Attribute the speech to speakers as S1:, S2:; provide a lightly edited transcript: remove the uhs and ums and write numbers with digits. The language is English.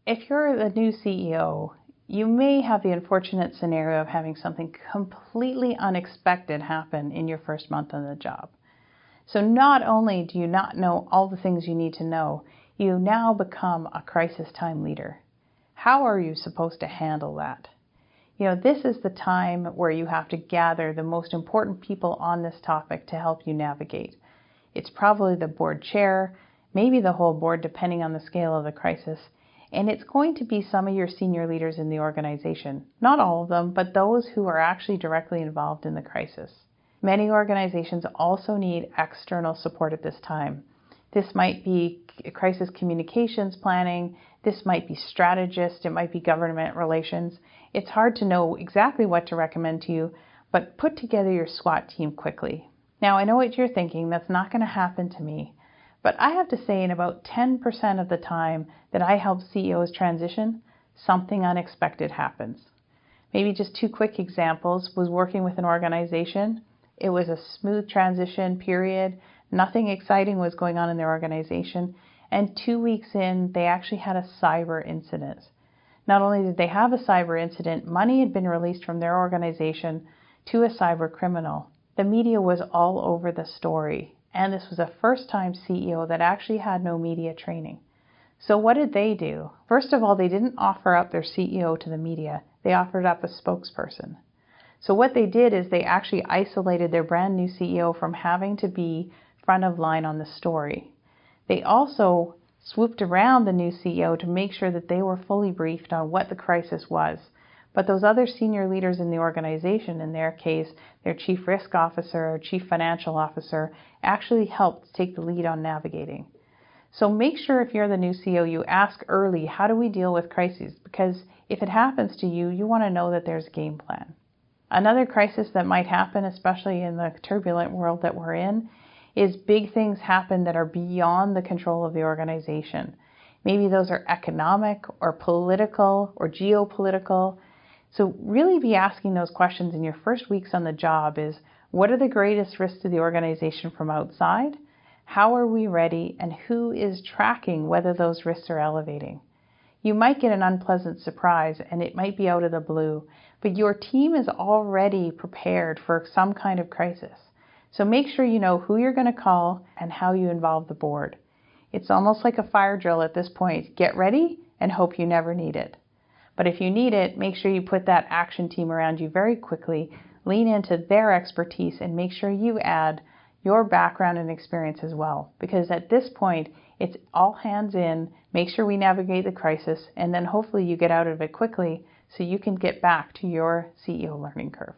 S1: If you're the new CEO, you may have the unfortunate scenario of having something completely unexpected happen in your first month on the job. So not only do you not know all the things you need to know, you now become a crisis time leader. How are you supposed to handle that? This is the time where you have to gather the most important people on this topic to help you navigate. It's probably the board chair, maybe the whole board depending on the scale of the crisis, and it's going to be some of your senior leaders in the organization. Not all of them, but those who are actually directly involved in the crisis. Many organizations also need external support at this time. This might be crisis communications planning, this might be strategists, it might be government relations. It's hard to know exactly what to recommend to you, but put together your SWAT team quickly. Now, I know what you're thinking, that's not going to happen to me. But I have to say, in about 10% of the time that I help CEOs transition, something unexpected happens. Maybe just two quick examples was working with an organization. It was a smooth transition period. Nothing exciting was going on in their organization. And 2 weeks in, they actually had a cyber incident. Not only did they have a cyber incident, money had been released from their organization to a cyber criminal. The media was all over the story. And this was a first-time CEO that actually had no media training. So what did they do? First of all, they didn't offer up their CEO to the media. They offered up a spokesperson. So what they did is they actually isolated their brand new CEO from having to be front of line on the story. They also swooped around the new CEO to make sure that they were fully briefed on what the crisis was. But those other senior leaders in the organization, in their case, their chief risk officer or chief financial officer, actually helped take the lead on navigating. So make sure if you're the new CEO, you ask early, how do we deal with crises? Because if it happens to you, you want to know that there's a game plan. Another crisis that might happen, especially in the turbulent world that we're in, is big things happen that are beyond the control of the organization. Maybe those are economic or political or geopolitical. So really be asking those questions in your first weeks on the job is, what are the greatest risks to the organization from outside? How are we ready? And who is tracking whether those risks are elevating? You might get an unpleasant surprise and it might be out of the blue, but your team is already prepared for some kind of crisis. So make sure you know who you're going to call and how you involve the board. It's almost like a fire drill at this point. Get ready and hope you never need it. But if you need it, make sure you put that action team around you very quickly, lean into their expertise, and make sure you add your background and experience as well. Because at this point, it's all hands in, make sure we navigate the crisis, and then hopefully you get out of it quickly so you can get back to your CEO learning curve.